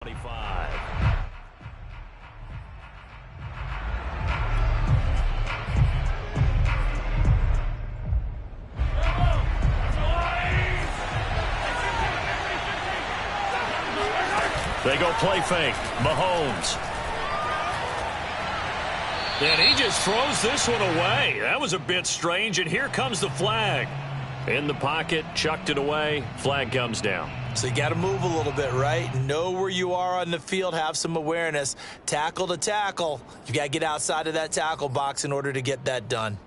25. They go play fake. Mahomes. And he just throws this one away. That was a bit strange, and here comes the flag. In the pocket, chucked it away. Flag comes down. So you got to move a little bit, right? Know where you are on the field. Have some awareness. Tackle to tackle. You got to get outside of that tackle box in order to get that done.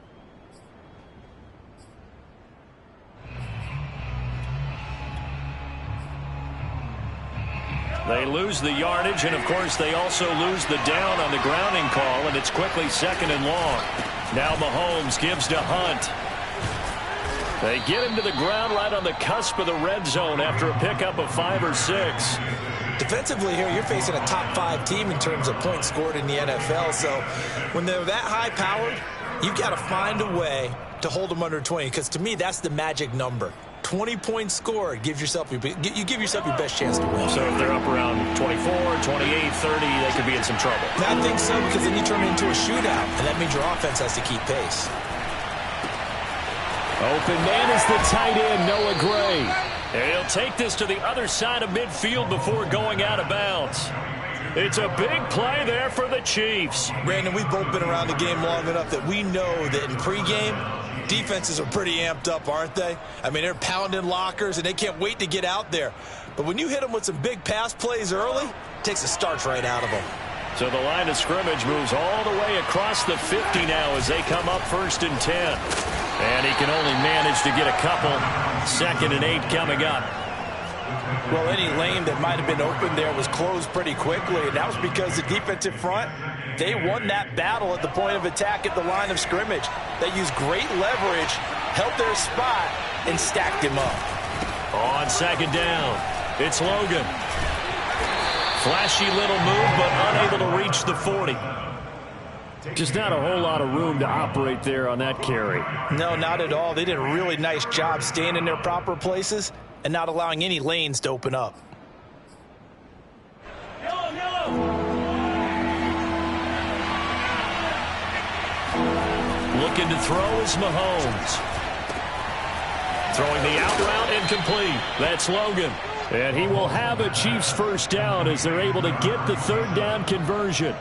They lose the yardage, and, of course, they also lose the down on the grounding call, and it's quickly 2nd and long. Now Mahomes gives to Hunt. They get him to the ground right on the cusp of the red zone after a pickup of 5 or 6. Defensively here, you're facing a top 5 team in terms of points scored in the NFL, so when they're that high-powered, you've got to find a way to hold them under 20, because to me, that's the magic number. 20 points scored, you give yourself your best chance to win. So if they're up around 24, 28, 30, they could be in some trouble. I think so, because then you turn it into a shootout, and that means your offense has to keep pace. Open man is the tight end, Noah Gray. And he'll take this to the other side of midfield before going out of bounds. It's a big play there for the Chiefs. Brandon, we've both been around the game long enough that we know that in pregame, defenses are pretty amped up, aren't they? I mean, they're pounding lockers, and they can't wait to get out there. But when you hit them with some big pass plays early, it takes the starch right out of them. So the line of scrimmage moves all the way across the 50 now as they come up 1st and 10. And he can only manage to get a couple. 2nd and 8 coming up. Well, any lane that might have been open there was closed pretty quickly, and that was because the defensive front, they won that battle at the point of attack at the line of scrimmage. They used great leverage, held their spot, and stacked him up. On 2nd down, it's Logan. Flashy little move, but unable to reach the 40. Just not a whole lot of room to operate there on that carry. No, not at all. They did a really nice job staying in their proper places and not allowing any lanes to open up. Looking to throw is Mahomes. Throwing the out route incomplete. That's Logan. And he will have a Chiefs 1st down as they're able to get the 3rd down conversion.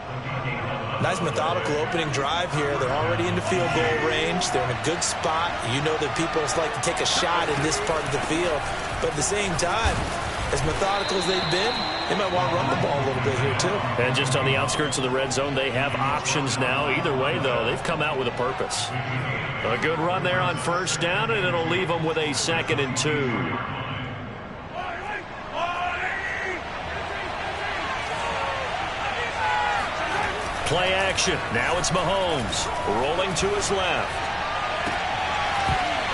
Nice methodical opening drive here. They're already in the field goal range. They're in a good spot. You know that people like to take a shot in this part of the field. But at the same time, as methodical as they've been, they might want to run the ball a little bit here too. And just on the outskirts of the red zone, they have options now. Either way, though, they've come out with a purpose. A good run there on 1st down, and it'll leave them with a 2nd and 2. Play action. Now it's Mahomes rolling to his left.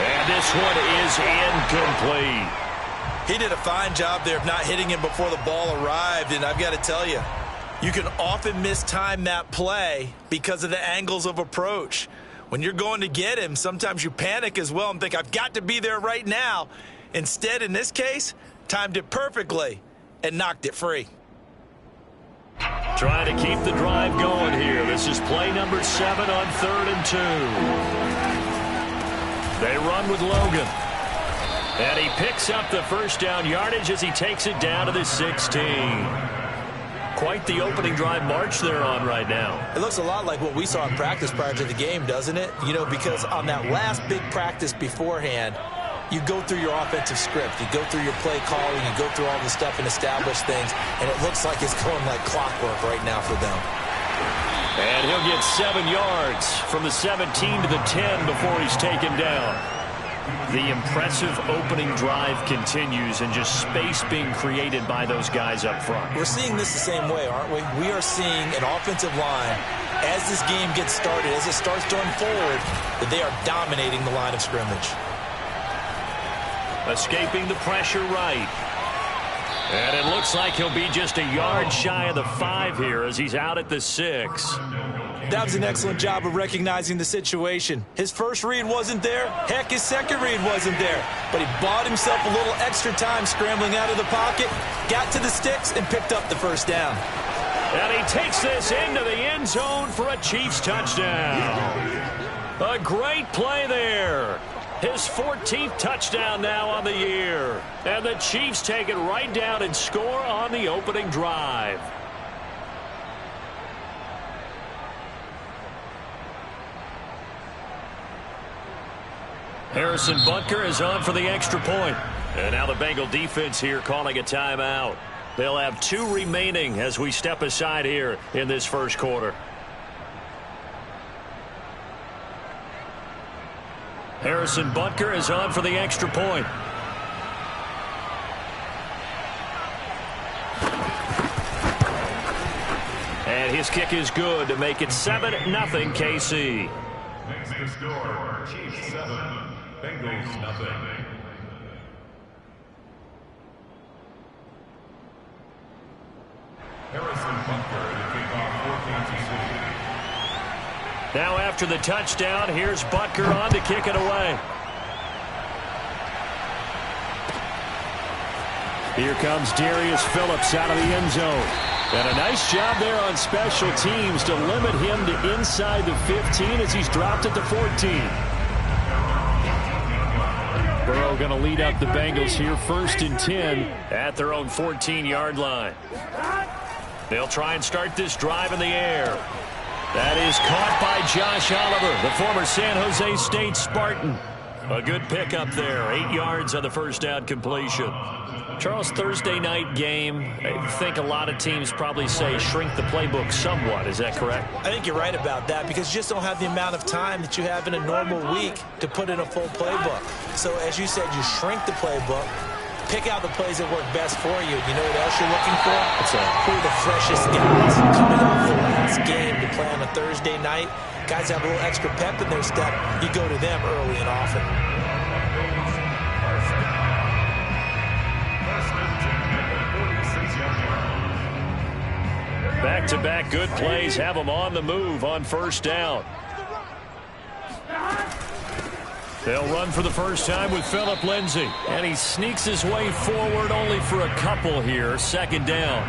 And this one is incomplete. He did a fine job there of not hitting him before the ball arrived, and I've got to tell you, you can often mistime that play because of the angles of approach. When you're going to get him, sometimes you panic as well and think, I've got to be there right now. Instead, in this case, timed it perfectly and knocked it free. Trying to keep the drive going here. This is play number 7 on 3rd and 2. They run with Logan. And he picks up the 1st down yardage as he takes it down to the 16. Quite the opening drive march they're on right now. It looks a lot like what we saw in practice prior to the game, doesn't it? You know, because on that last big practice beforehand, you go through your offensive script. You go through your play calling. You go through all the stuff and establish things. And it looks like it's going like clockwork right now for them. And he'll get 7 yards from the 17 to the 10 before he's taken down. The impressive opening drive continues, and just space being created by those guys up front. We're seeing this the same way, aren't we? We are seeing an offensive line, as this game gets started, as it starts to unfold, that they are dominating the line of scrimmage. Escaping the pressure right. And it looks like he'll be just a yard shy of the 5 here as he's out at the 6. That was an excellent job of recognizing the situation. His first read wasn't there. Heck, his second read wasn't there. But he bought himself a little extra time scrambling out of the pocket, got to the sticks, and picked up the first down. And he takes this into the end zone for a Chiefs touchdown. A great play there. His 14th touchdown now on the year. And the Chiefs take it right down and score on the opening drive. Harrison Butker is on for the extra point. And now the Bengal defense here calling a timeout. They'll have 2 remaining as we step aside here in this first quarter. Harrison Butker is on for the extra point. And his kick is good to make it 7-0 KC. Next score, Chiefs 7, Bengals nothing. Harrison Butker to kick off for Kansas City. Now after the touchdown, here's Butker on to kick it away. Here comes Darius Phillips out of the end zone. And a nice job there on special teams to limit him to inside the 15 as he's dropped at the 14. Burrow going to lead up the Bengals here 1st and 10 at their own 14-yard line. They'll try and start this drive in the air. That is caught by Josh Oliver, the former San Jose State Spartan. A good pickup there, 8 yards on the first down completion. Charles, Thursday night game, I think a lot of teams probably say shrink the playbook somewhat. Is that correct? I think you're right about that because you just don't have the amount of time that you have in a normal week to put in a full playbook. So as you said, you shrink the playbook, pick out the plays that work best for you. You know what else you're looking for? Who are the freshest guys coming off the last game to play on a Thursday night? Guys have a little extra pep in their step. You go to them early and often. Back-to-back good plays have them on the move on first down. They'll run for the first time with Phillip Lindsay. And he sneaks his way forward only for a couple here. 2nd down.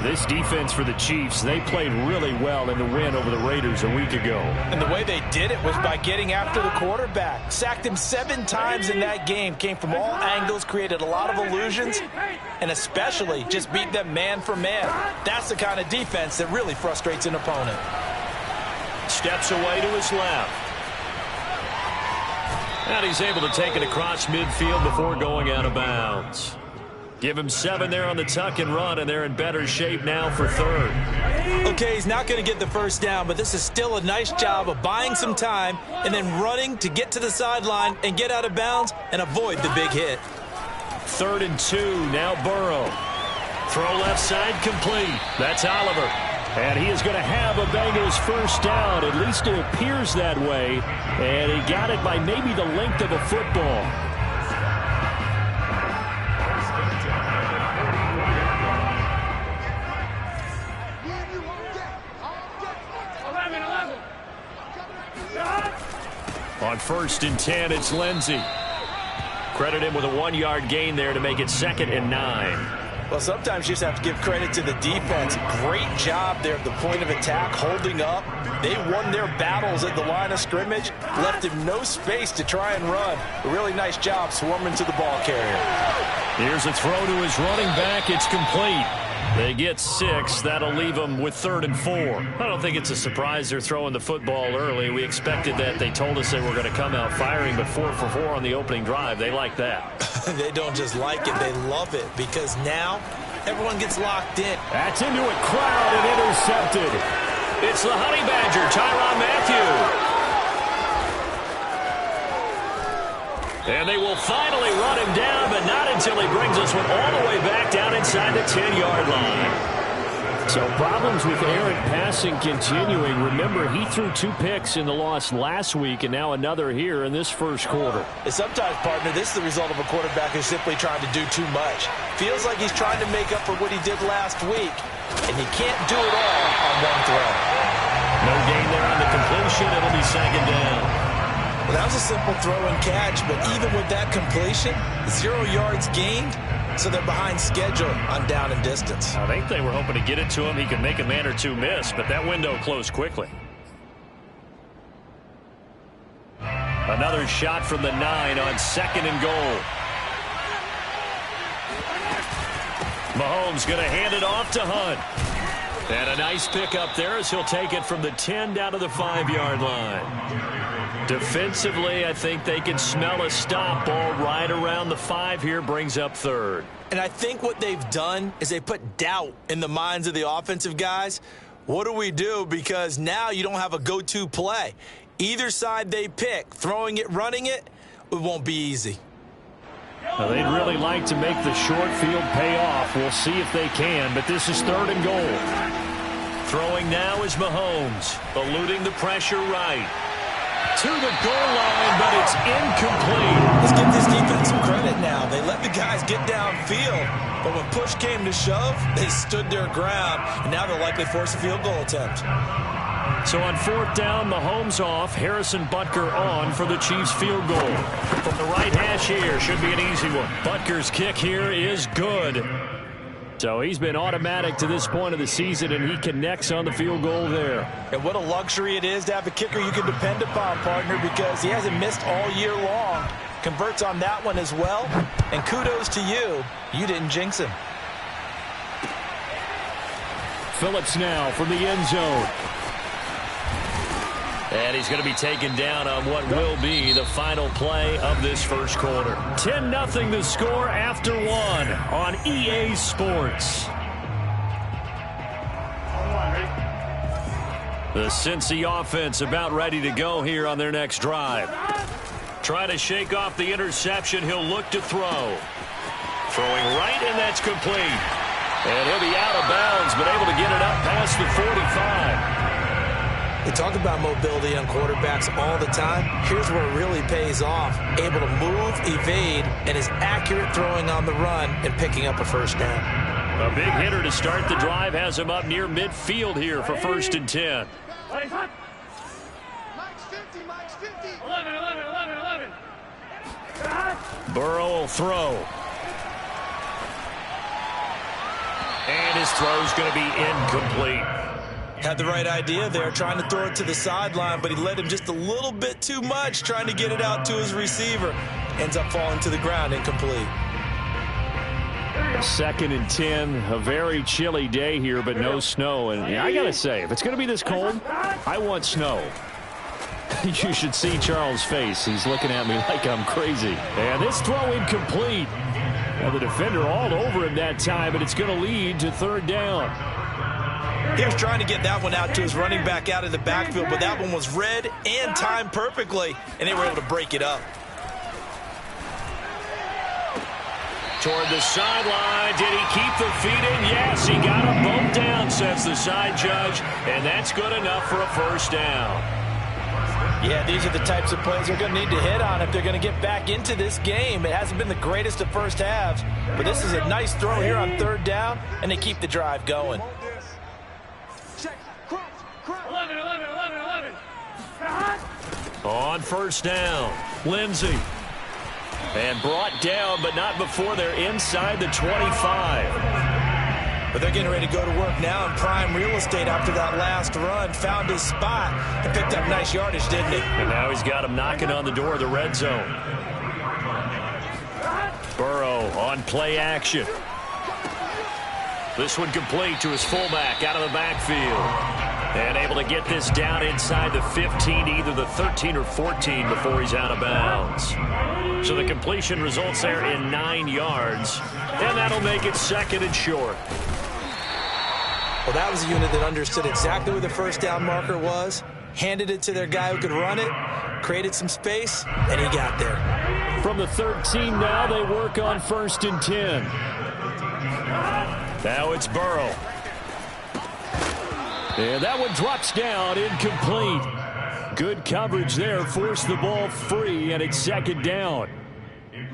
This defense for the Chiefs, they played really well in the win over the Raiders a week ago. And the way they did it was by getting after the quarterback. Sacked him 7 times in that game. Came from all angles, created a lot of illusions, and especially just beat them man for man. That's the kind of defense that really frustrates an opponent. Steps away to his left. And he's able to take it across midfield before going out of bounds. Give him 7 there on the tuck and run, and they're in better shape now for 3rd. Okay, he's not going to get the first down, but this is still a nice job of buying some time and then running to get to the sideline and get out of bounds and avoid the big hit. 3rd and 2, now Burrow. Throw left side complete. That's Oliver. And he is going to have a Bengals first down. At least it appears that way. And he got it by maybe the length of a football. On 1st and 10, it's Lindsay. Credit him with a 1-yard gain there to make it 2nd and 9. Well, sometimes you just have to give credit to the defense. Great job there at the point of attack, holding up. They won their battles at the line of scrimmage, left him no space to try and run. A really nice job swarming to the ball carrier. Here's a throw to his running back. It's complete. They get 6. That'll leave them with 3rd and 4. I don't think it's a surprise they're throwing the football early. We expected that. They told us they were going to come out firing, but 4 for 4 on the opening drive. They like that. They don't just like it. They love it because now everyone gets locked in. That's into a crowd and intercepted. It's the Honey Badger, Tyrann Mathieu. And they will finally run him down, but not until he brings us one all the way back down inside the 10-yard line. So problems with errant passing continuing. Remember, he threw 2 picks in the loss last week and now another here in this first quarter. And sometimes, partner, this is the result of a quarterback who's simply trying to do too much. Feels like he's trying to make up for what he did last week, and he can't do it all on one throw. No gain there on the completion. It'll be second down. Well, that was a simple throw and catch, but even with that completion, 0 yards gained. So they're behind schedule on down and distance. I think they were hoping to get it to him. He could make a man or two miss, but that window closed quickly. Another shot from the 9 on 2nd and goal. Mahomes going to hand it off to Hunt. And a nice pickup there as he'll take it from the 10 down to the 5-yard line. Defensively, I think they can smell a stop. Ball right around the 5 here, brings up 3rd. And I think what they've done is they put doubt in the minds of the offensive guys. What do we do? Because now you don't have a go-to play. Either side they pick, throwing it, running it, it won't be easy. Now, they'd really like to make the short field pay off. We'll see if they can, but this is 3rd and goal. Throwing now is Mahomes, eluding the pressure right. To the goal line, but it's incomplete. Let's give this defense some credit now. They let the guys get downfield, but when push came to shove, they stood their ground, and now they'll likely force a field goal attempt. So on 4th down, Mahomes off, Harrison Butker on for the Chiefs field goal. From the right hash here, should be an easy one. Butker's kick here is good. So he's been automatic to this point of the season, and he connects on the field goal there. And what a luxury it is to have a kicker you can depend upon, partner, because he hasn't missed all year long. Converts on that one as well. And kudos to you. You didn't jinx him. Phillips now from the end zone. And he's going to be taken down on what will be the final play of this first quarter. 10-0 the score after 1 on EA Sports. The Cincy offense about ready to go here on their next drive. Trying to shake off the interception. He'll look to throw. Throwing right, and that's complete. And he'll be out of bounds, but able to get it up past the 45. They talk about mobility on quarterbacks all the time. Here's where it really pays off. Able to move, evade, and is accurate throwing on the run and picking up a first down. A big hitter to start the drive has him up near midfield here for 1st and 10. Burrow will throw. And his throw's going to be incomplete. Had the right idea there, trying to throw it to the sideline, but he led him just a little bit too much, trying to get it out to his receiver. Ends up falling to the ground, incomplete. 2nd and 10, a very chilly day here, but no snow. And yeah, I got to say, if it's going to be this cold, I want snow. You should see Charles' face. He's looking at me like I'm crazy. And this throw incomplete. Now the defender all over him that time, but it's going to lead to 3rd down. He was trying to get that one out to his running back out of the backfield, but that one was read and timed perfectly, and they were able to break it up. Toward the sideline. Did he keep the feet in? Yes, he got him both down, says the side judge, and that's good enough for a 1st down. Yeah, these are the types of plays they're going to need to hit on if they're going to get back into this game. It hasn't been the greatest of first halves, but this is a nice throw here on 3rd down, and they keep the drive going. 11. On 1st down, Lindsey. And brought down, but not before they're inside the 25. But they're getting ready to go to work now in prime real estate after that last run. Found his spot and picked up nice yardage, didn't he? And now he's got him knocking on the door of the red zone. Burrow on play action. This one complete to his fullback out of the backfield. And able to get this down inside the 15, either the 13 or 14 before he's out of bounds. So the completion results there in 9 yards. And that'll make it 2nd and short. Well, that was a unit that understood exactly where the 1st down marker was, handed it to their guy who could run it, created some space, and he got there. From the 13 now, they work on 1st and 10. Now it's Burrow. And that one drops down, incomplete. Good coverage there, forced the ball free, and it's second down.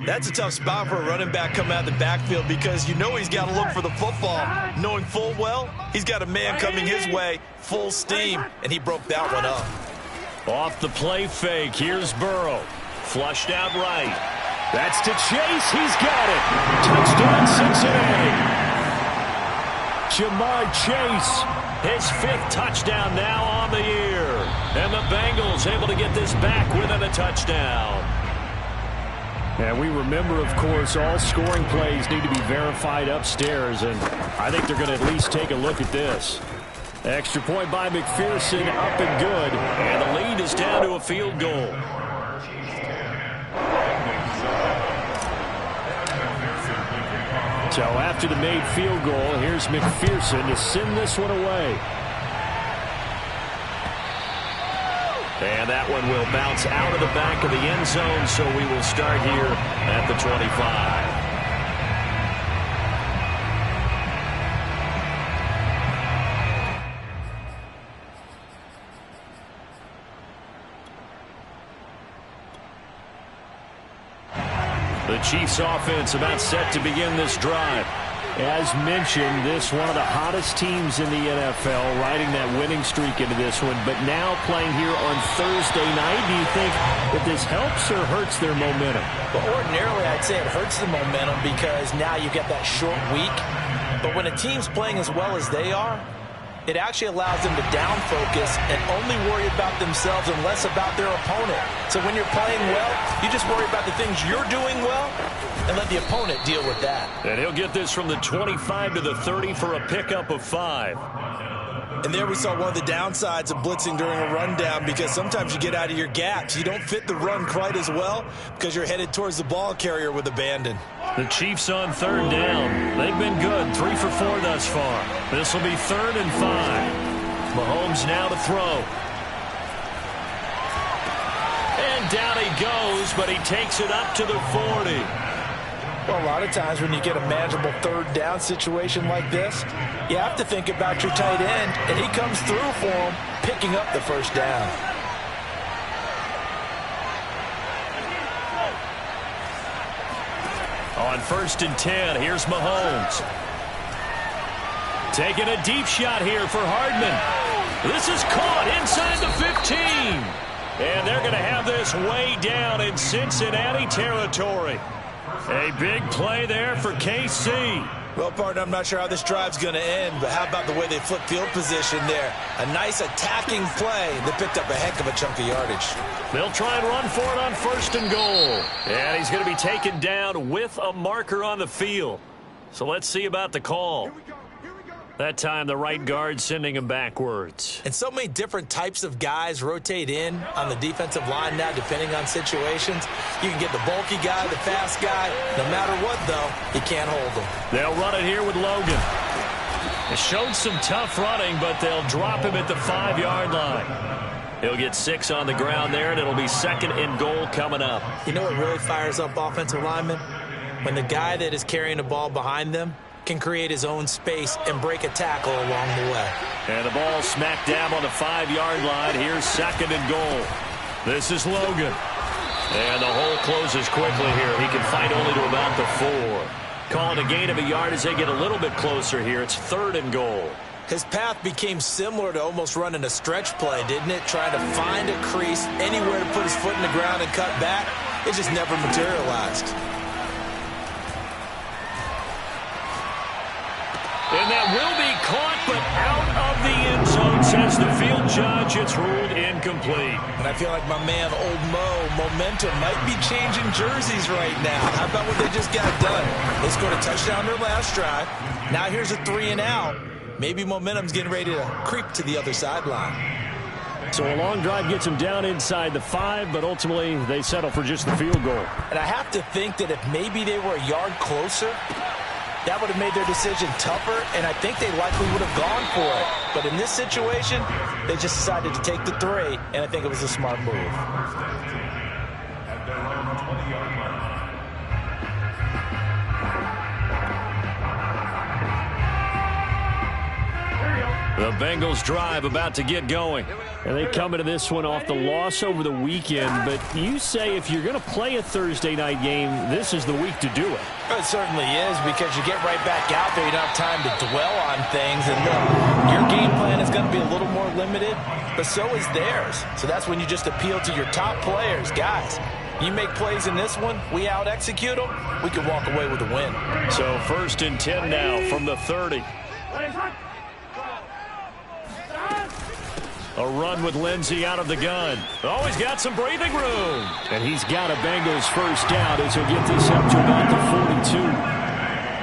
That's a tough spot for a running back coming out of the backfield because you know he's got to look for the football, knowing full well he's got a man coming his way, full steam, and he broke that one up. Off the play fake, here's Burrow. Flushed out right. That's to Chase, he's got it. Touchdown Cincinnati. Jamar Chase, his 5th touchdown now on the year. And the Bengals able to get this back within a touchdown. And we remember, of course, all scoring plays need to be verified upstairs, and I think they're going to at least take a look at this. Extra point by McPherson, up and good, and the lead is down to a field goal. So after the made field goal, here's McPherson to send this one away. And that one will bounce out of the back of the end zone, so we will start here at the 25. The Chiefs offense about set to begin this drive. As mentioned, this one of the hottest teams in the NFL, riding that winning streak into this one, but now playing here on Thursday night. Do you think that this helps or hurts their momentum? Well, ordinarily, I'd say it hurts the momentum because now you get that short week. But when a team's playing as well as they are, it actually allows them to down focus and only worry about themselves and less about their opponent. So when you're playing well, you just worry about the things you're doing well and let the opponent deal with that. And he'll get this from the 25 to the 30 for a pickup of 5. And there we saw one of the downsides of blitzing during a rundown because sometimes you get out of your gaps. You don't fit the run quite as well because you're headed towards the ball carrier with abandon. The Chiefs on 3rd down. They've been good, 3 for 4 thus far. This will be 3rd and 5. Mahomes now to throw. And down he goes, but he takes it up to the 40. Well, a lot of times when you get a manageable 3rd down situation like this, you have to think about your tight end, and he comes through for him, picking up the 1st down. On 1st and 10, here's Mahomes. Taking a deep shot here for Hardman. This is caught inside the 15. And they're going to have this way down in Cincinnati territory. A big play there for KC. Well, partner, I'm not sure how this drive's going to end, but how about the way they flip field position there? A nice attacking play. They picked up a heck of a chunk of yardage. They'll try and run for it on 1st and goal. And he's going to be taken down with a marker on the field. So let's see about the call. That time, the right guard sending him backwards. And so many different types of guys rotate in on the defensive line now, depending on situations. You can get the bulky guy, the fast guy. No matter what, though, you can't hold them. They'll run it here with Logan. It showed some tough running, but they'll drop him at the 5-yard line. He'll get 6 on the ground there, and it'll be 2nd and goal coming up. You know what really fires up offensive linemen? When the guy that is carrying the ball behind them can create his own space and break a tackle along the way. And the ball smack dab on the 5-yard line. Here's 2nd and goal. This is Logan. And the hole closes quickly here. He can fight only to about the 4. Calling a gain of a yard as they get a little bit closer here. It's 3rd and goal. His path became similar to almost running a stretch play, didn't it? Trying to find a crease, anywhere to put his foot in the ground and cut back. It just never materialized. And that will be caught, but out of the end zone, says the field judge. It's ruled incomplete. And I feel like my man, Old Mo, momentum might be changing jerseys right now. How about what they just got done? They scored a touchdown their last drive. Now here's a 3 and out. Maybe momentum's getting ready to creep to the other sideline. So a long drive gets them down inside the 5, but ultimately they settle for just the field goal. And I have to think that if maybe they were a yard closer, that would have made their decision tougher, and I think they likely would have gone for it. But in this situation, they just decided to take the 3, and I think it was a smart move. At their own 20-yard line. There you go. The Bengals drive about to get going. And they come into this one off the loss over the weekend. But you say if you're going to play a Thursday night game, this is the week to do it. It certainly is, because you get right back out there. You don't have time to dwell on things. And look, your game plan is going to be a little more limited, but so is theirs. So that's when you just appeal to your top players. Guys, you make plays in this one, we out-execute them, we can walk away with a win. So 1st and 10 now from the 30. A run with Lindsey out of the gun. Oh, he's got some breathing room. And he's got a Bengals first down as he'll get this up to about the 42.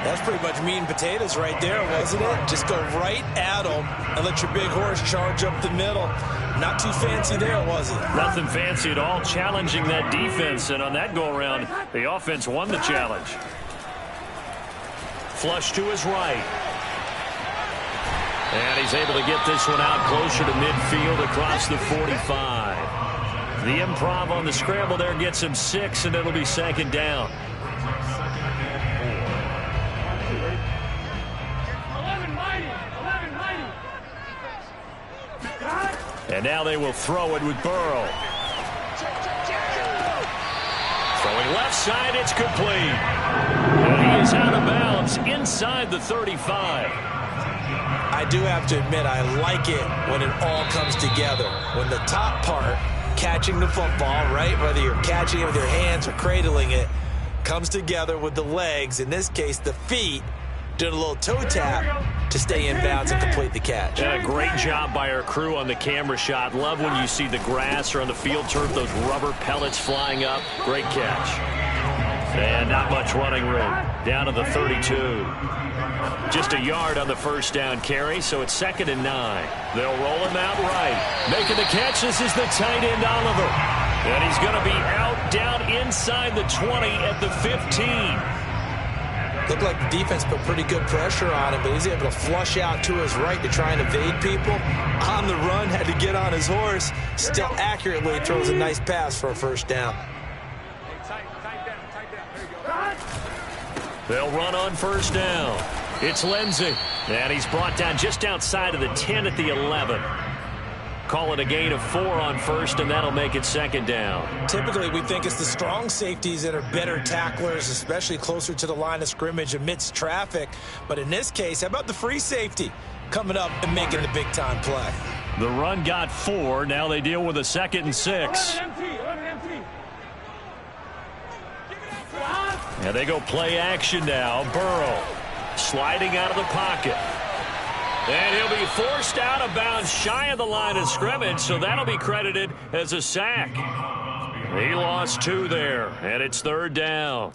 That's pretty much meat and potatoes right there, wasn't it? Just go right at them and let your big horse charge up the middle. Not too fancy there, was it? Nothing fancy at all, challenging that defense. And on that go-around, the offense won the challenge. Flush to his right. And he's able to get this one out closer to midfield across the 45. The improv on the scramble there gets him 6, and it'll be 2nd down. And now they will throw it with Burrow. Throwing left side, it's complete. And he is out of bounds inside the 35. I do have to admit, I like it when it all comes together. When the top part, catching the football, right, whether you're catching it with your hands or cradling it, comes together with the legs, in this case the feet, doing a little toe tap to stay in bounds and complete the catch. And a great job by our crew on the camera shot. Love when you see the grass or on the field turf, those rubber pellets flying up. Great catch. And not much running room. Down to the 32. Just a yard on the first down carry, so it's 2nd and 9. They'll roll him out right. Making the catch, this is the tight end, Oliver. And he's going to be out down inside the 20 at the 15. Looked like the defense put pretty good pressure on him, but he's able to flush out to his right to try and evade people. On the run, had to get on his horse. Still accurately throws a nice pass for a first down. They'll run on first down. It's Lindsey. And he's brought down just outside of the 10 at the 11. Call it a gain of 4 on first, and that'll make it 2nd down. Typically, we think it's the strong safeties that are better tacklers, especially closer to the line of scrimmage amidst traffic. But in this case, how about the free safety coming up and making the big-time play? The run got 4. Now they deal with a 2nd and 6. And they go play action now. Burrow sliding out of the pocket. And he'll be forced out of bounds shy of the line of scrimmage, so that'll be credited as a sack. He lost 2 there, and it's 3rd down.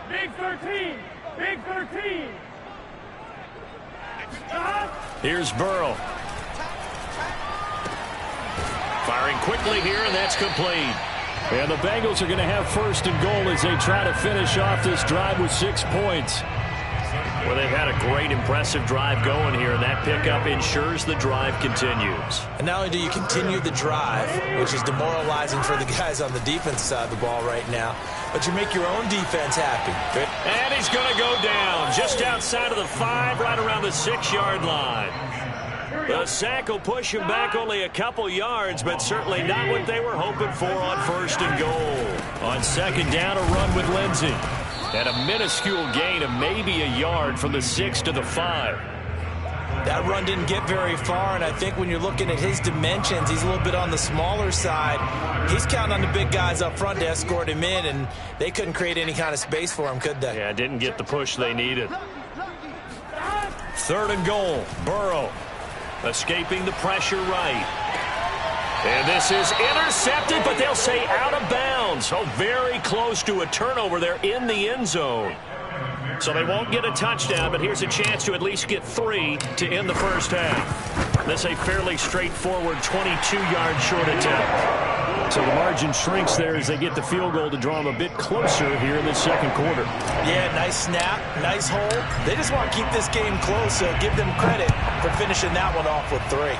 Big 13! Big 13! Here's Burrow. Firing quickly here, and that's complete. And the Bengals are going to have 1st and goal as they try to finish off this drive with 6 points. Well, they've had a great, impressive drive going here, and that pickup ensures the drive continues. And not only do you continue the drive, which is demoralizing for the guys on the defense side of the ball right now, but you make your own defense happy. And he's going to go down just outside of the 5, right around the 6-yard line. The sack will push him back only a couple yards, but certainly not what they were hoping for on 1st and goal. On 2nd down, a run with Lindsey. And a minuscule gain of maybe a yard from the 6 to the 5. That run didn't get very far, and I think when you're looking at his dimensions, he's a little bit on the smaller side. He's counting on the big guys up front to escort him in, and they couldn't create any kind of space for him, could they? Yeah, didn't get the push they needed. 3rd and goal, Burrow. Escaping the pressure right. And this is intercepted, but they'll say out of bounds. So very close to a turnover there in the end zone. So they won't get a touchdown, but here's a chance to at least get 3 to end the first half. This a fairly straightforward 22-yard short attempt. So the margin shrinks there as they get the field goal to draw them a bit closer here in the 2nd quarter. Yeah, nice snap, nice hold. They just want to keep this game close, so give them credit for finishing that one off with 3.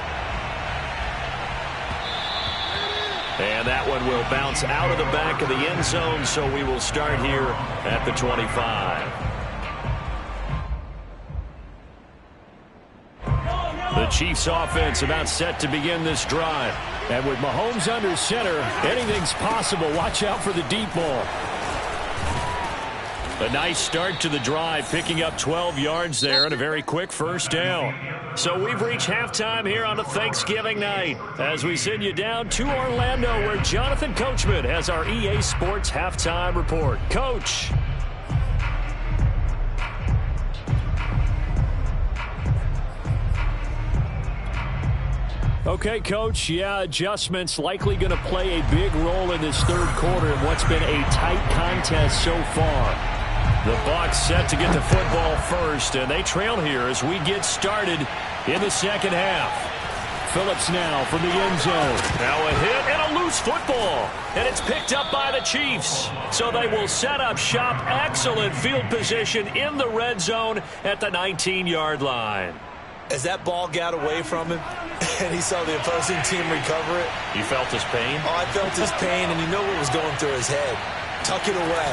And that one will bounce out of the back of the end zone, so we will start here at the 25. The Chiefs offense about set to begin this drive. And with Mahomes under center, anything's possible. Watch out for the deep ball. A nice start to the drive, picking up 12 yards there and a very quick first down. So we've reached halftime here on a Thanksgiving night as we send you down to Orlando where Jonathan Coachman has our EA Sports halftime report. Coach. Okay, Coach, adjustments likely going to play a big role in this third quarter in what's been a tight contest so far. The Bucs set to get the football first, and they trail here as we get started in the second half. Phillips now from the end zone. Now a hit and a loose football, and it's picked up by the Chiefs. So they will set up shop. Excellent field position in the red zone at the 19-yard line. As that ball got away from him and he saw the opposing team recover it. You felt his pain? Oh, I felt his pain, and you know what was going through his head. Tuck it away.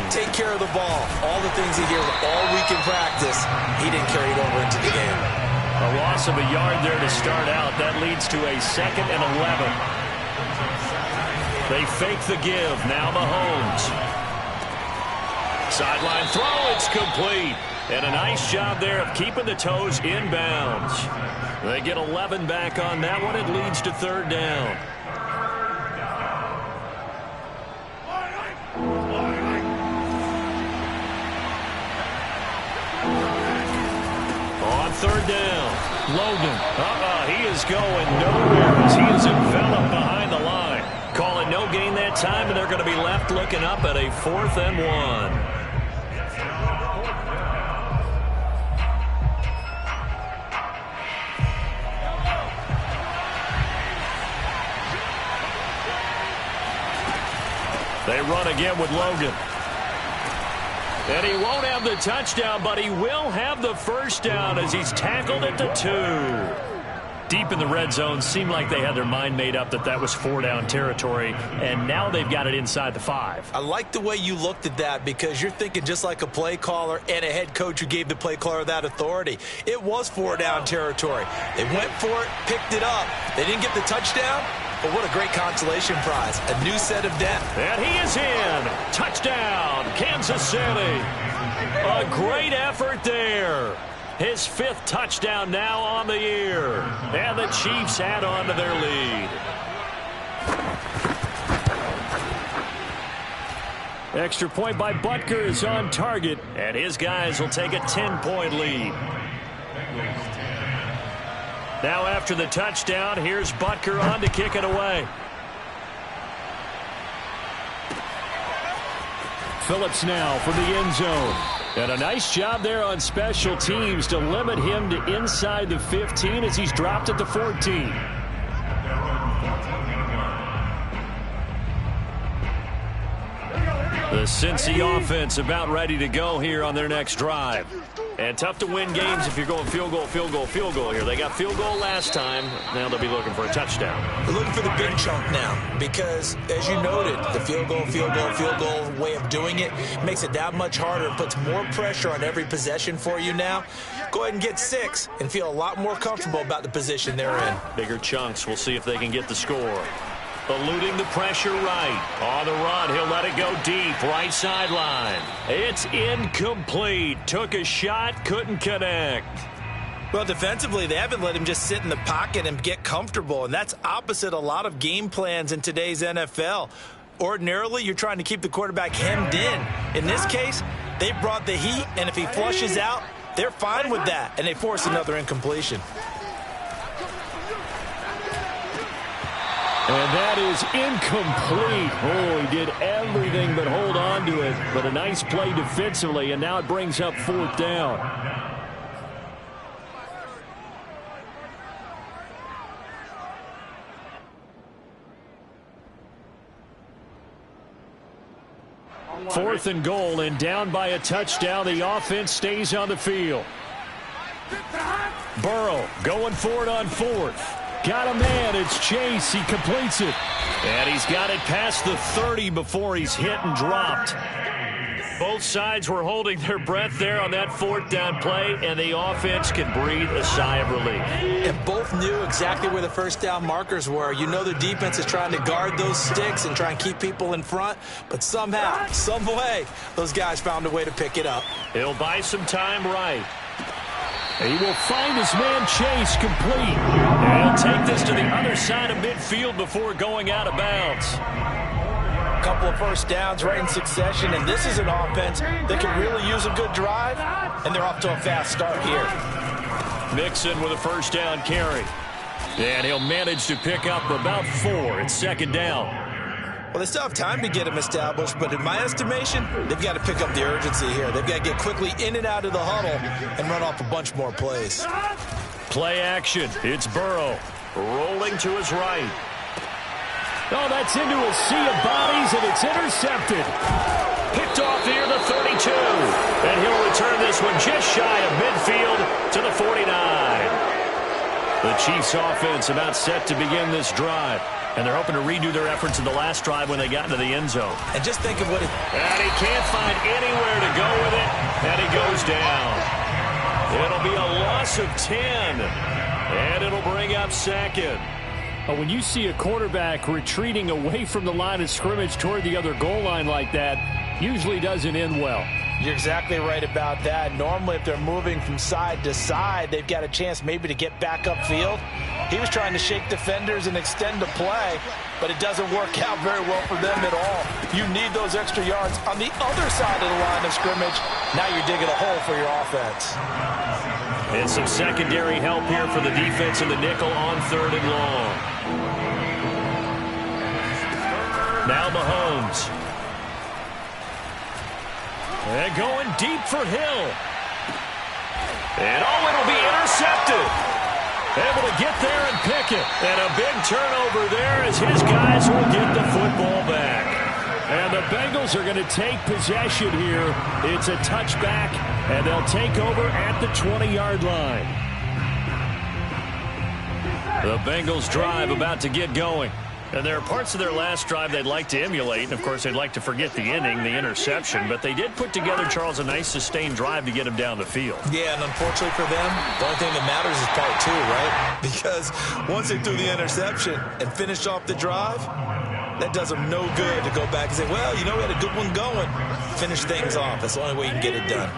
Take care of the ball. All the things he hears all week in practice, he didn't carry it over into the game. A loss of a yard there to start out. That leads to a 2nd and 11. They fake the give. Now Mahomes. Sideline throw. It's complete. And a nice job there of keeping the toes inbounds. They get 11 back on that one. It leads to 3rd down. On 3rd down, Logan. He is going nowhere as he is enveloped behind the line. Calling no gain that time, and they're going to be left looking up at a 4th and 1. They run again with Logan. And he won't have the touchdown, but he will have the first down as he's tackled at the 2. Deep in the red zone, seemed like they had their mind made up that that was 4-down territory, and now they've got it inside the 5. I like the way you looked at that because you're thinking just like a play caller and a head coach who gave the play caller that authority. It was 4-down territory. They went for it, picked it up. They didn't get the touchdown. But what a great consolation prize. A new set of depth. And he is in. Touchdown, Kansas City. A great effort there. His 5th touchdown now on the year. And the Chiefs add on to their lead. Extra point by Butker is on target. And his guys will take a 10-point lead. Now after the touchdown, here's Butker on to kick it away. Phillips now from the end zone. And a nice job there on special teams to limit him to inside the 15 as he's dropped at the 14. The Cincy offense about ready to go here on their next drive. And tough to win games if you're going field goal, field goal, field goal here. They got field goal last time. Now they'll be looking for a touchdown. They're looking for the big chunk now because, as you noted, the field goal, field goal, field goal way of doing it makes it that much harder and puts more pressure on every possession for you now. Go ahead and get 6 and feel a lot more comfortable about the position they're in. Bigger chunks. We'll see if they can get the score. Eluding the pressure right. On the run, he'll let it go deep. Right sideline. It's incomplete. Took a shot, couldn't connect. Well, defensively, they haven't let him just sit in the pocket and get comfortable, and that's opposite a lot of game plans in today's NFL. Ordinarily, you're trying to keep the quarterback hemmed in. In this case, they brought the heat, and if he flushes out, they're fine with that, and they force another incompletion. And that is incomplete. Oh, he did everything but hold on to it. But a nice play defensively, and now it brings up 4th down. Fourth and goal, and down by a touchdown. The offense stays on the field. Burrow going for it on 4th. Got a man. It's Chase. He completes it. And he's got it past the 30 before he's hit and dropped. Both sides were holding their breath there on that fourth down play, and the offense can breathe a sigh of relief. And both knew exactly where the first down markers were. You know the defense is trying to guard those sticks and try and keep people in front, but somehow, some way, those guys found a way to pick it up. He'll buy some time right. He will find his man Chase complete. And he'll take this to the other side of midfield before going out of bounds. A couple of first downs right in succession, and this is an offense that can really use a good drive, and they're off to a fast start here. Mixon with a first down carry. And he'll manage to pick up about 4. It's second down. Well, they still have time to get him established, but in my estimation, they've got to pick up the urgency here. They've got to get quickly in and out of the huddle and run off a bunch more plays. Play action. It's Burrow rolling to his right. Oh, that's into a sea of bodies, and it's intercepted. Picked off near the 32. And he'll return this one just shy of midfield to the 49. The Chiefs offense about set to begin this drive. And they're hoping to redo their efforts in the last drive when they got into the end zone. And just think of what it... And he can't find anywhere to go with it. And he goes down. It'll be a loss of 10. And it'll bring up second. When you see a quarterback retreating away from the line of scrimmage toward the other goal line like that, usually doesn't end well. You're exactly right about that. Normally, if they're moving from side to side, they've got a chance maybe to get back upfield. He was trying to shake defenders and extend the play, but it doesn't work out very well for them at all. You need those extra yards on the other side of the line of scrimmage. Now you're digging a hole for your offense. And some secondary help here for the defense in the nickel on 3rd and long. Now Mahomes. And going deep for Hill. And it'll be intercepted. Able to get there and pick it. And a big turnover there as his guys will get the football back. And the Bengals are going to take possession here. It's a touchback, and they'll take over at the 20-yard line. The Bengals drive about to get going. And there are parts of their last drive they'd like to emulate. And, of course, they'd like to forget the inning, the interception. But they did put together, Charles, a nice sustained drive to get him down the field. Yeah, and unfortunately for them, the only thing that matters is part 2, right? Because once they threw the interception and finished off the drive, that does them no good to go back and say, well, you know, we had a good one going. Finish things off. That's the only way you can get it done.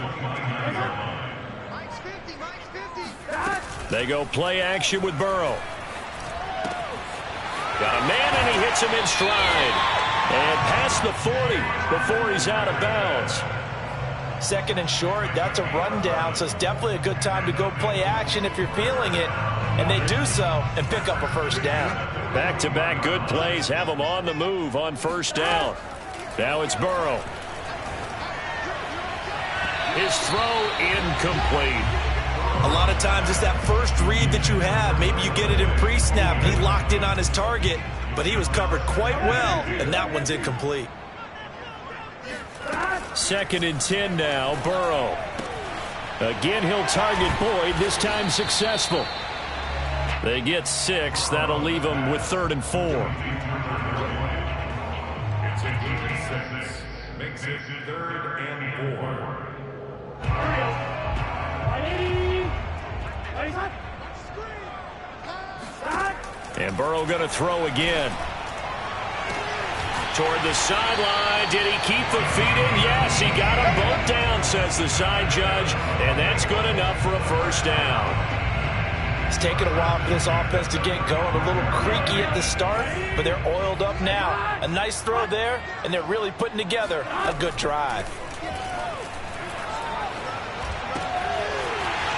They go play action with Burrow. Got a man, and he hits him in stride. And past the 40 before he's out of bounds. 2nd and short, that's a rundown, so it's definitely a good time to go play action if you're feeling it. And they do so and pick up a first down. Back-to-back good plays have them on the move on first down. Now it's Burrow. His throw incomplete. A lot of times it's that first read that you have. Maybe you get it in pre-snap. He locked in on his target, but he was covered quite well, and that one's incomplete. 2nd and 10 now, Burrow. Again, he'll target Boyd, this time successful. They get 6. That'll leave them with 3rd and 4. It's a 6. Makes it 3rd and 4. And Burrow going to throw again. Toward the sideline. Did he keep the feet in? Yes, he got them both down, says the side judge. And that's good enough for a first down. It's taken a while for this offense to get going. A little creaky at the start, but they're oiled up now. A nice throw there, and they're really putting together a good drive.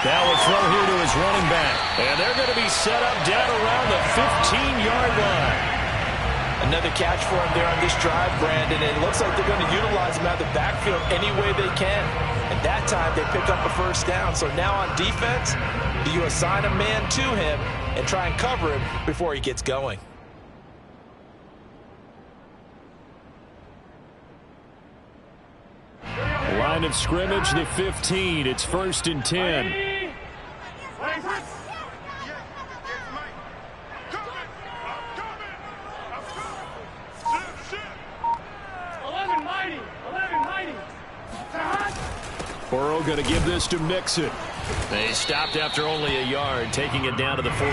Now a throw here to his running back. And they're going to be set up down around the 15-yard line. Another catch for him there on this drive, Brandon. And it looks like they're going to utilize him out of the backfield any way they can. And that time they pick up a first down. So now on defense, do you assign a man to him and try and cover him before he gets going? Line of scrimmage, the 15. It's 1st and 10. Burrow going to give this to Mixon. They stopped after only a yard, taking it down to the 14.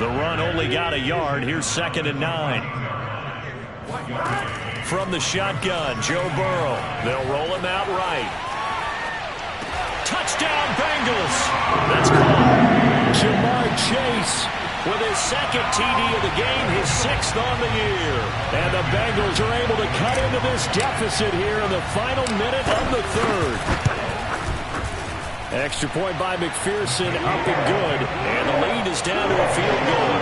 The run only got a yard. Here's 2nd and 9. From the shotgun, Joe Burrow. They'll roll him out right. Touchdown, Bengals. That's called. Jamar Chase with his 2nd TD of the game, his 6th on the year. And the Bengals are able to cut into this deficit here in the final minute of the 3rd. Extra point by McPherson, up and good. And the lead is down to a field goal.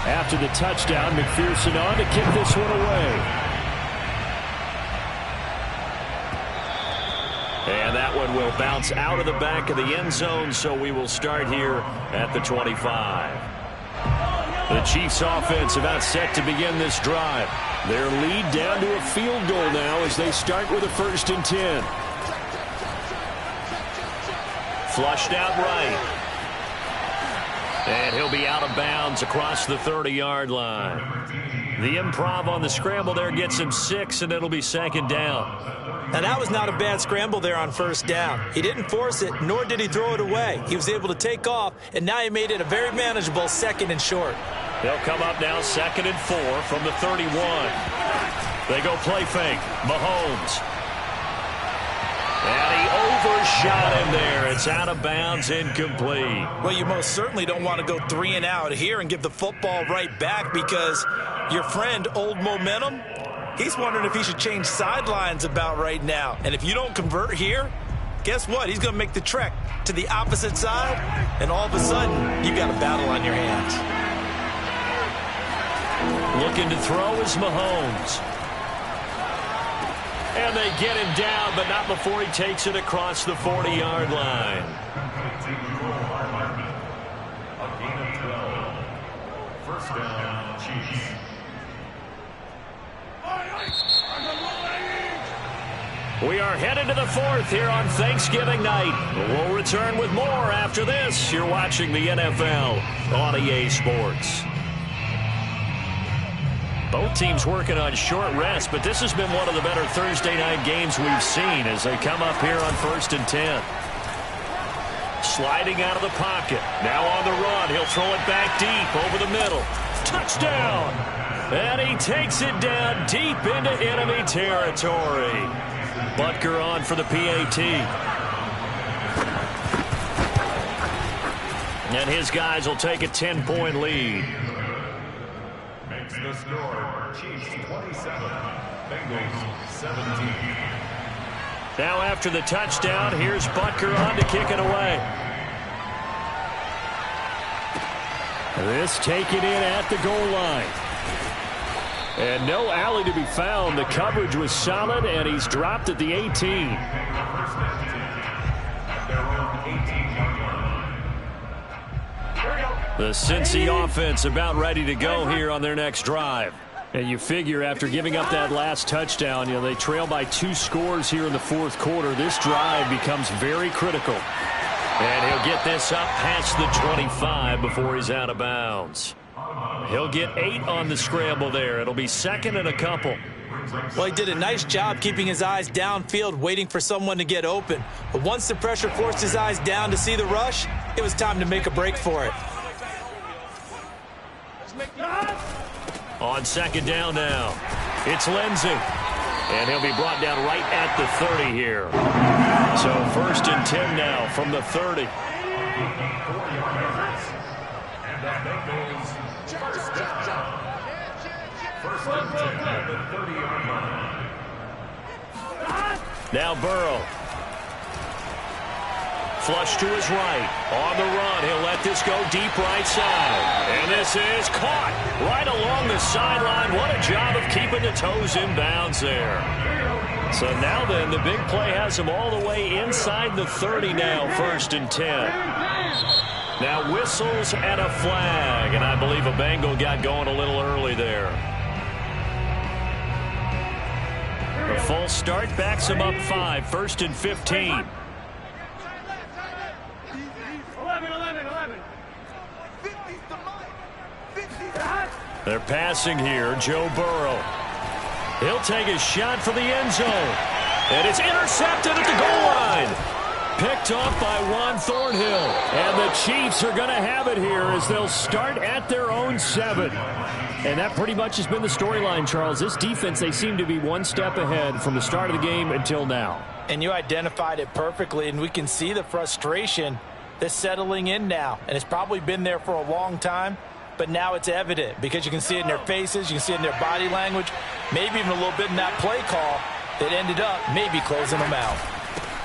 After the touchdown, McPherson on to kick this one away. And that one will bounce out of the back of the end zone, so we will start here at the 25. The Chiefs offense about set to begin this drive. Their lead down to a field goal now as they start with a 1st and 10. Flushed out right. And he'll be out of bounds across the 30-yard line. The improv on the scramble there gets him 6, and it'll be 2nd down. And that was not a bad scramble there on 1st down. He didn't force it, nor did he throw it away. He was able to take off, and now he made it a very manageable 2nd and short. They'll come up now 2nd and 4 from the 31. They go play fake. Mahomes. And he overshot him there. It's out of bounds, incomplete. Well, you most certainly don't want to go 3 and out here and give the football right back because your friend, Old Momentum, he's wondering if he should change sidelines about right now. And if you don't convert here, guess what? He's going to make the trek to the opposite side, and all of a sudden, you got a battle on your hands. Looking to throw is Mahomes. And they get him down, but not before he takes it across the 40-yard line. A gain of 12. 1st down, Chiefs. We are headed to the 4th here on Thanksgiving night. We'll return with more after this. You're watching the NFL on EA Sports. Both teams working on short rest, but this has been one of the better Thursday night games we've seen as they come up here on 1st and 10. Sliding out of the pocket. Now on the run. He'll throw it back deep over the middle. Touchdown! And he takes it down deep into enemy territory. Butker on for the PAT. And his guys will take a 10-point lead. Makes the score, Chiefs 27, Bengals 17. Now after the touchdown, here's Butker on to kick it away. This taken in at the goal line. And no alley to be found. The coverage was solid, and he's dropped at the 18. The Cincy offense about ready to go here on their next drive. And you figure after giving up that last touchdown, they trail by 2 scores here in the 4th quarter. This drive becomes very critical. And he'll get this up past the 25 before he's out of bounds. He'll get 8 on the scramble there. It'll be 2nd and a couple. Well, he did a nice job keeping his eyes downfield, waiting for someone to get open. But once the pressure forced his eyes down to see the rush, it was time to make a break for it. On 2nd down now, it's Lindsey. And he'll be brought down right at the 30 here. So 1st and 10 now from the 30. And the Bengals first down. 1st and 10 at the 30-yard line. Now Burrow. Flush to his right. On the run. He'll let this go deep right side. And this is caught right along the sideline. What a job of keeping the toes in bounds there. So now then, the big play has him all the way inside the 30 now, 1st and 10. Now whistles and a flag. And I believe a Bengal got going a little early there. The full start backs him up 5, 1st and 15. 11. They're passing here. Joe Burrow. He'll take a shot for the end zone. And it's intercepted at the goal line. Picked off by Juan Thornhill. And the Chiefs are going to have it here as they'll start at their own 7. And that pretty much has been the storyline, Charles. This defense, they seem to be one step ahead from the start of the game until now. And you identified it perfectly, and we can see the frustration that's settling in now. And it's probably been there for a long time, but now it's evident because you can see it in their faces, you can see it in their body language, maybe even a little bit in that play call that ended up maybe closing them out.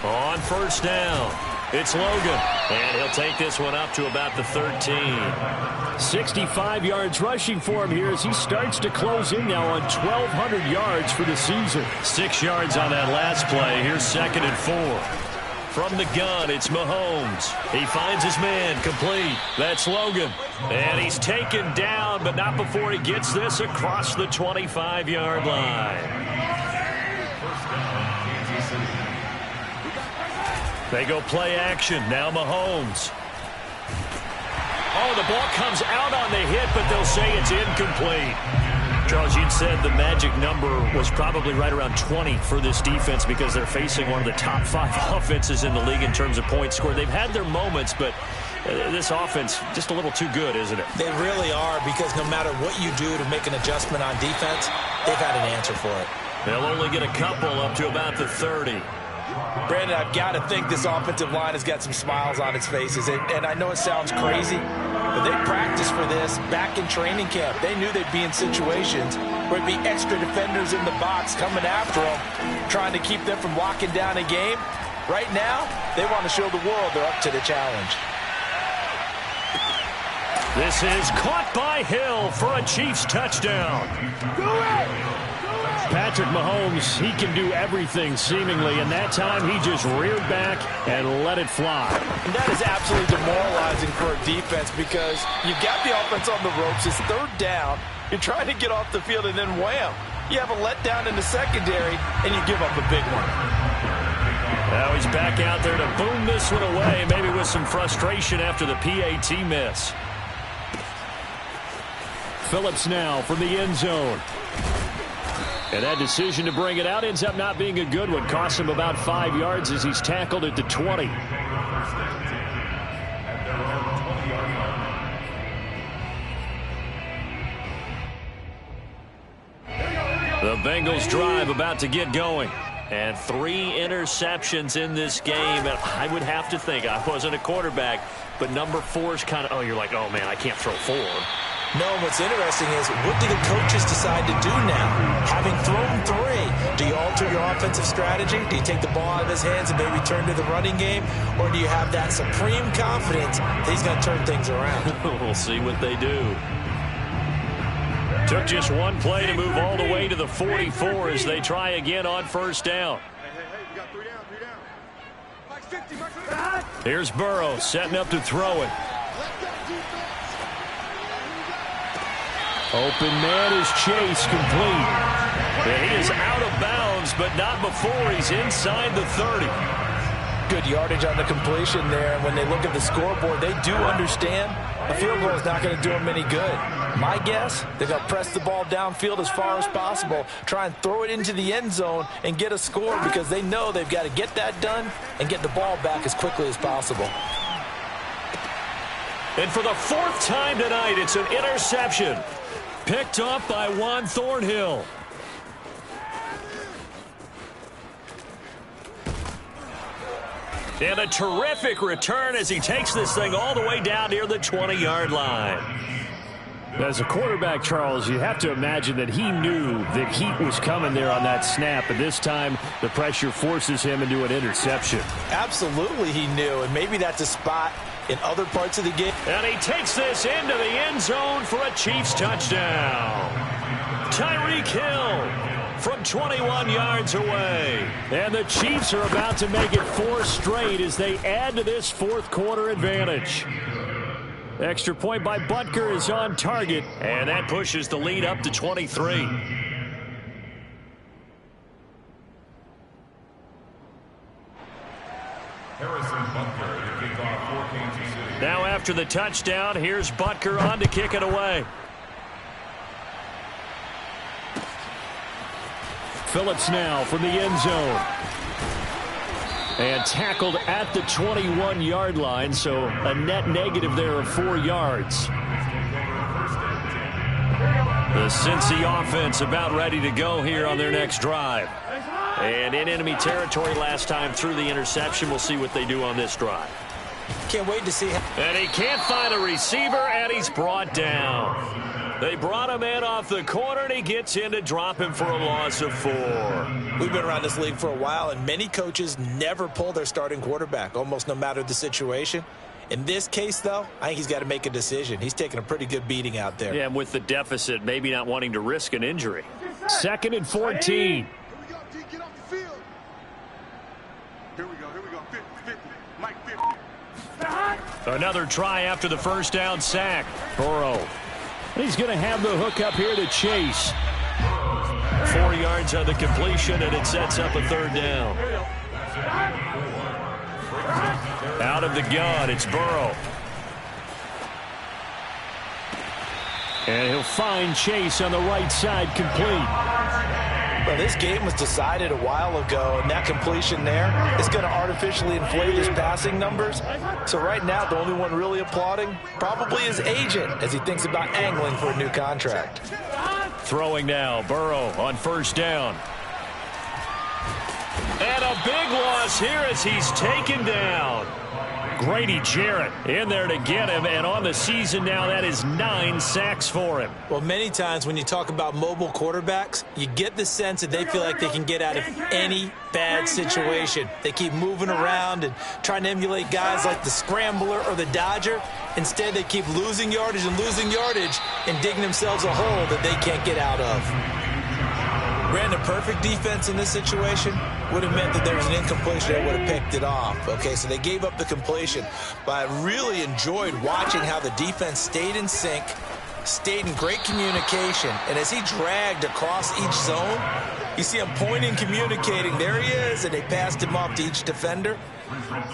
On first down, it's Logan, and he'll take this one up to about the 13. 65 yards rushing for him here as he starts to close in now on 1,200 yards for the season. 6 yards on that last play. Here's 2nd and 4. From the gun, it's Mahomes. He finds his man, complete. That's Logan. And he's taken down, but not before he gets this across the 25-yard line. They go play action. Now Mahomes. Oh, the ball comes out on the hit, but they'll say it's incomplete. Charles, you'd said the magic number was probably right around 20 for this defense because they're facing one of the top 5 offenses in the league in terms of points scored. They've had their moments, but this offense just a little too good, isn't it? They really are, because no matter what you do to make an adjustment on defense, they've had an answer for it. They'll only get a couple up to about the 30. Brandon, I've got to think this offensive line has got some smiles on its faces. And I know it sounds crazy, but they practiced for this back in training camp. They knew they'd be in situations where it'd be extra defenders in the box coming after them, trying to keep them from locking down a game. Right now, they want to show the world they're up to the challenge. This is caught by Hill for a Chiefs touchdown. Do it! Patrick Mahomes, he can do everything seemingly, and that time he just reared back and let it fly. And that is absolutely demoralizing for a defense because you've got the offense on the ropes. It's 3rd down. You're trying to get off the field, and then wham, you have a letdown in the secondary, and you give up a big one. Now he's back out there to boom this one away, maybe with some frustration after the PAT miss. Phillips now from the end zone. And that decision to bring it out ends up not being a good one. Costs him about 5 yards as he's tackled at the 20. The Bengals drive about to get going. And 3 interceptions in this game. And I would have to think, I wasn't a quarterback, but number 4 is kind of, you're like, oh, man, I can't throw 4. No, what's interesting is, what do the coaches decide to do now? Having thrown 3, do you alter your offensive strategy? Do you take the ball out of his hands and maybe turn to the running game? Or do you have that supreme confidence that he's going to turn things around? We'll see what they do. Took just one play to move all the way to the 44 as they try again on first down. We got 3 down. 50. Here's Burrow setting up to throw it. Open man is Chase, complete. And he is out of bounds, but not before he's inside the 30. Good yardage on the completion there. When they look at the scoreboard, they do understand a field goal is not going to do them any good. My guess, they're going to press the ball downfield as far as possible, try and throw it into the end zone and get a score because they know they've got to get that done and get the ball back as quickly as possible. And for the 4th time tonight, it's an interception. Picked off by Juan Thornhill. And a terrific return as he takes this thing all the way down near the 20-yard line. As a quarterback, Charles, you have to imagine that he knew that heat was coming there on that snap, and this time the pressure forces him into an interception. Absolutely he knew, and maybe that's a spot in other parts of the game. And he takes this into the end zone for a Chiefs touchdown. Tyreek Hill from 21 yards away. And the Chiefs are about to make it 4 straight as they add to this 4th quarter advantage. Extra point by Butker is on target, and that pushes the lead up to 23. Now after the touchdown, here's Butker on to kick it away. Phillips now from the end zone. And tackled at the 21-yard line, so a net negative there of 4 yards. The Cincy offense about ready to go here on their next drive. And in enemy territory last time through the interception. We'll see what they do on this drive. Can't wait to see him. And he can't find a receiver, and he's brought down. They brought him in off the corner, and he gets in to drop him for a loss of 4. We've been around this league for a while, and many coaches never pull their starting quarterback, almost no matter the situation. In this case, though, I think he's got to make a decision. He's taking a pretty good beating out there. Yeah, and with the deficit, maybe not wanting to risk an injury. 2nd and 14. Get off the field. Here we go. 50. Mike 50. Another try after the first down sack. Burrow. He's going to have the hook up here to Chase. 4 yards on the completion, and it sets up a 3rd down. Out of the gun, it's Burrow. And he'll find Chase on the right side, complete. Well, this game was decided a while ago, and that completion there is going to artificially inflate his passing numbers. So right now, the only one really applauding probably his agent as he thinks about angling for a new contract. Throwing now, Burrow on 1st down. And a big loss here as he's taken down. Grady Jarrett in there to get him, and on the season now, that is 9 sacks for him. Well, many times when you talk about mobile quarterbacks, you get the sense that they feel like they can get out of any bad situation. They keep moving around and trying to emulate guys like the Scrambler or the Dodger. Instead, they keep losing yardage and digging themselves a hole that they can't get out of. Brandon, perfect defense in this situation would have meant that there was an incompletion. They would have picked it off. Okay, so they gave up the completion. But I really enjoyed watching how the defense stayed in sync, stayed in great communication. And as he dragged across each zone, you see him pointing, communicating. There he is, and they passed him off to each defender.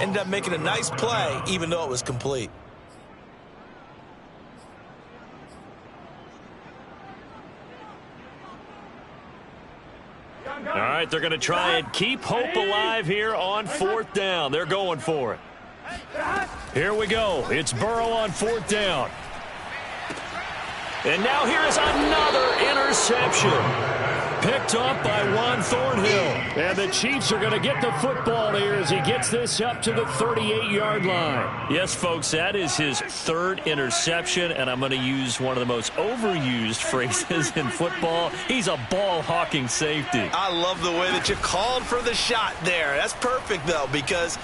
Ended up making a nice play, even though it was complete. All right, they're going to try and keep hope alive here on 4th down. They're going for it. Here we go. It's Burrow on 4th down. And now here's another interception. Picked up by Juan Thornhill. And the Chiefs are going to get the football here as he gets this up to the 38-yard line. Yes, folks, that is his 3rd interception, and I'm going to use one of the most overused phrases in football. He's a ball-hawking safety. I love the way that you called for the shot there. That's perfect, though, because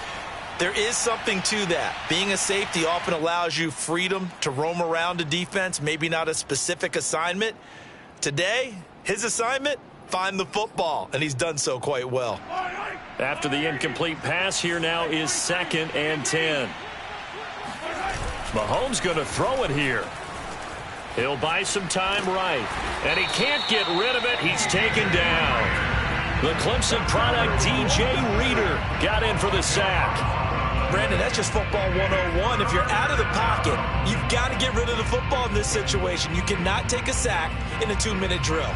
there is something to that. Being a safety often allows you freedom to roam around a defense, maybe not a specific assignment. Today, his assignment, find the football, and he's done so quite well. After the incomplete pass, here now is 2nd and 10. Mahomes going to throw it here. He'll buy some time right, and he can't get rid of it. He's taken down. The Clemson product, DJ Reader, got in for the sack. Brandon, that's just football 101. If you're out of the pocket, you've got to get rid of the football in this situation. You cannot take a sack in a 2-minute drill.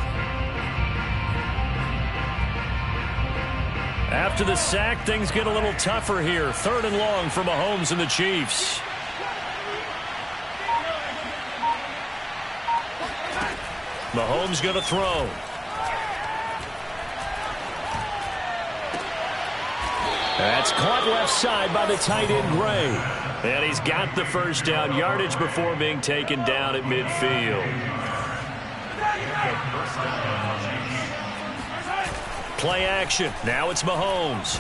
After the sack, things get a little tougher here. 3rd and long for Mahomes and the Chiefs. Mahomes going to throw. That's caught left side by the tight end, Gray. And he's got the 1st down yardage before being taken down at midfield. Play action. Now it's Mahomes.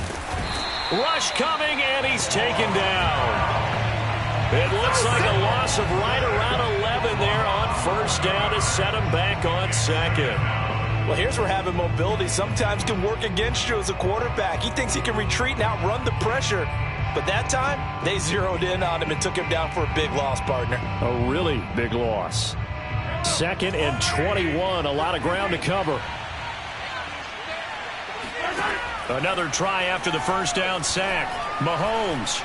Rush coming, and he's taken down. It looks like a loss of right around 11 there on 1st down to set him back on 2nd. Well, here's where having mobility sometimes can work against you as a quarterback. He thinks he can retreat and outrun the pressure. But that time, they zeroed in on him and took him down for a big loss, partner. A really big loss. 2nd and 21, a lot of ground to cover. Another try after the 1st down sack. Mahomes.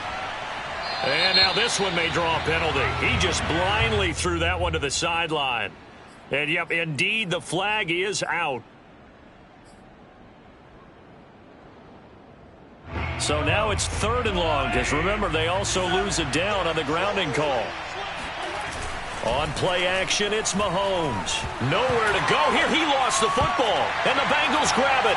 And now this one may draw a penalty. He just blindly threw that one to the sideline. And, yep, indeed, the flag is out. So now it's 3rd and long, because remember, they also lose a down on the grounding call. On play action, it's Mahomes. Nowhere to go here. He lost the football, and the Bengals grab it.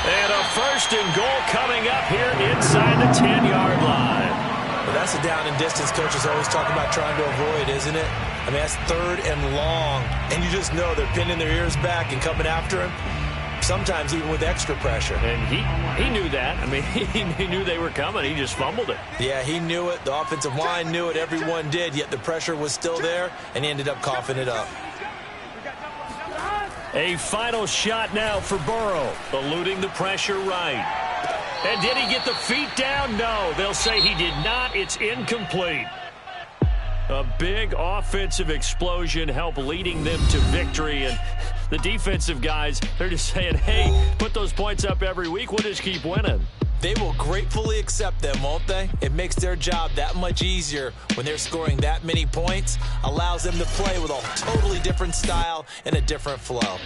And a 1st and goal coming up here inside the 10-yard line. Well, that's a down and distance coaches always talk about trying to avoid, isn't it? I mean, that's 3rd and long, and you just know they're pinning their ears back and coming after him, sometimes even with extra pressure. And he knew that. I mean, he knew they were coming. He just fumbled it. Yeah, he knew it. The offensive line knew it. Everyone did, yet the pressure was still there, and he ended up coughing it up. A final shot now for Burrow, eluding the pressure right. And did he get the feet down? No, they'll say he did not. It's incomplete. A big offensive explosion helped leading them to victory. And the defensive guys, they're just saying, hey, put those points up every week. We'll just keep winning. They will gratefully accept them, won't they? It makes their job that much easier when they're scoring that many points. Allows them to play with a totally different style and a different flow.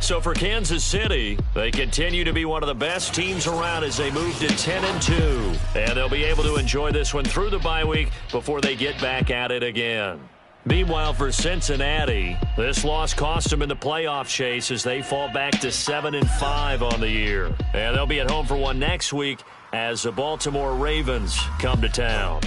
So for Kansas City, they continue to be one of the best teams around as they move to 10-2. And they'll be able to enjoy this one through the bye week before they get back at it again. Meanwhile, for Cincinnati, this loss cost them in the playoff chase as they fall back to 7-5 on the year. And they'll be at home for one next week as the Baltimore Ravens come to town.